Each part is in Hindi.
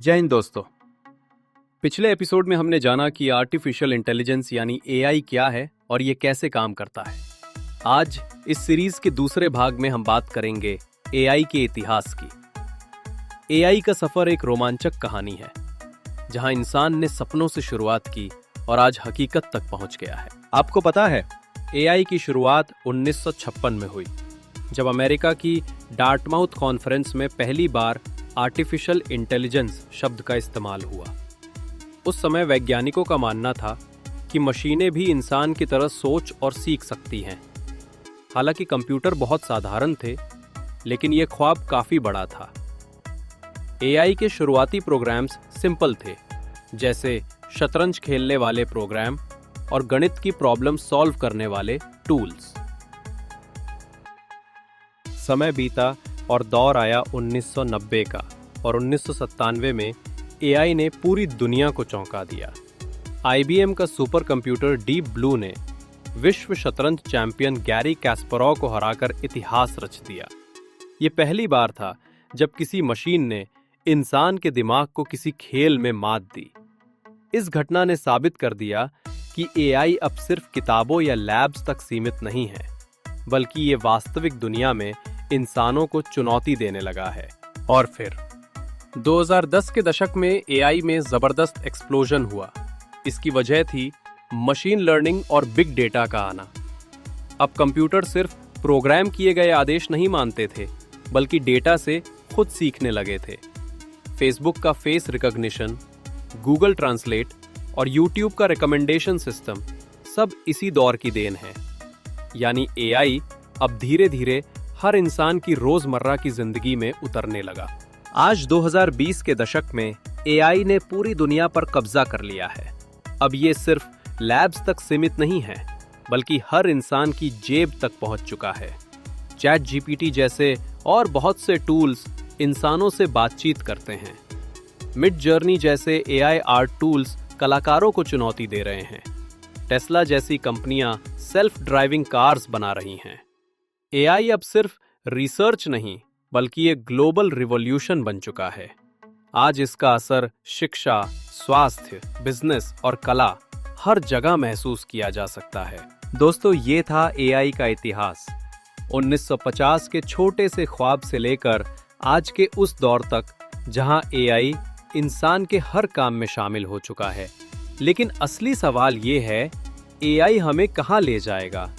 जय हिंद दोस्तों। पिछले एपिसोड में हमने जाना कि आर्टिफिशियल इंटेलिजेंस यानी एआई क्या है और ये कैसे काम करता है। आज इस सीरीज के दूसरे भाग में हम बात करेंगे एआई के इतिहास की। एआई का सफर एक रोमांचक कहानी है, जहां इंसान ने सपनों से शुरुआत की और आज हकीकत तक पहुंच गया है। आपको पता है, एआई की शुरुआत 1956 में हुई, जब अमेरिका की डार्टमाउथ कॉन्फ्रेंस में पहली बार आर्टिफिशियल इंटेलिजेंस शब्द का इस्तेमाल हुआ। उस समय वैज्ञानिकों का मानना था कि मशीनें भी इंसान की तरह सोच और सीख सकती हैं। हालांकि कंप्यूटर बहुत साधारण थे, लेकिन यह ख्वाब काफी बड़ा था। एआई के शुरुआती प्रोग्राम्स सिंपल थे, जैसे शतरंज खेलने वाले प्रोग्राम और गणित की प्रॉब्लम सॉल्व करने वाले टूल्स। समय बीता और दौर आया 1990 का, और 1997 में एआई ने पूरी दुनिया को चौंका दिया। आईबीएम का सुपर कंप्यूटर डीप ब्लू ने विश्व शतरंज चैंपियन गैरी कैस्परोव को हराकर इतिहास रच दिया। ये पहली बार था जब किसी मशीन ने इंसान के दिमाग को किसी खेल में मात दी। इस घटना ने साबित कर दिया कि एआई अब सिर्फ किताबों या लैब्स तक सीमित नहीं है, बल्कि ये वास्तविक दुनिया में इंसानों को चुनौती देने लगा है। और फिर 2010 के दशक में एआई में जबरदस्त एक्सप्लोजन हुआ। इसकी वजह थी मशीन लर्निंग और बिग डेटा का आना। अब कंप्यूटर सिर्फ प्रोग्राम किए गए आदेश नहीं मानते थे, बल्कि डेटा से खुद सीखने लगे थे। फेसबुक का फेस रिकॉग्निशन, गूगल ट्रांसलेट और यूट्यूब का रिकमेंडेशन सिस्टम सब इसी दौर की देन है। यानी एआई अब धीरे धीरे हर इंसान की रोजमर्रा की जिंदगी में उतरने लगा। आज 2020 के दशक में एआई ने पूरी दुनिया पर कब्जा कर लिया है। अब ये सिर्फ लैब्स तक सीमित नहीं है, बल्कि हर इंसान की जेब तक पहुंच चुका है। चैट जीपीटी जैसे और बहुत से टूल्स इंसानों से बातचीत करते हैं। मिड जर्नी जैसे एआई आर्ट टूल्स कलाकारों को चुनौती दे रहे हैं। टेस्ला जैसी कंपनियां सेल्फ ड्राइविंग कार्स बना रही हैं। एआई अब सिर्फ रिसर्च नहीं, बल्कि एक ग्लोबल रिवॉल्यूशन बन चुका है। आज इसका असर शिक्षा, स्वास्थ्य, बिजनेस और कला हर जगह महसूस किया जा सकता है। दोस्तों, ये था एआई का इतिहास। 1950 के छोटे से ख्वाब से लेकर आज के उस दौर तक जहां एआई इंसान के हर काम में शामिल हो चुका है। लेकिन असली सवाल ये है, एआई हमें कहां ले जाएगा?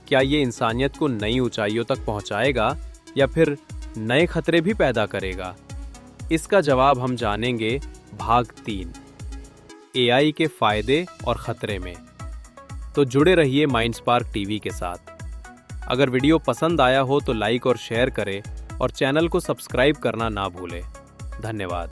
क्या ये इंसानियत को नई ऊंचाइयों तक पहुंचाएगा या फिर नए खतरे भी पैदा करेगा? इसका जवाब हम जानेंगे भाग 3, एआई के फायदे और खतरे में। तो जुड़े रहिए माइंडस्पार्क टीवी के साथ। अगर वीडियो पसंद आया हो तो लाइक और शेयर करें और चैनल को सब्सक्राइब करना ना भूलें। धन्यवाद।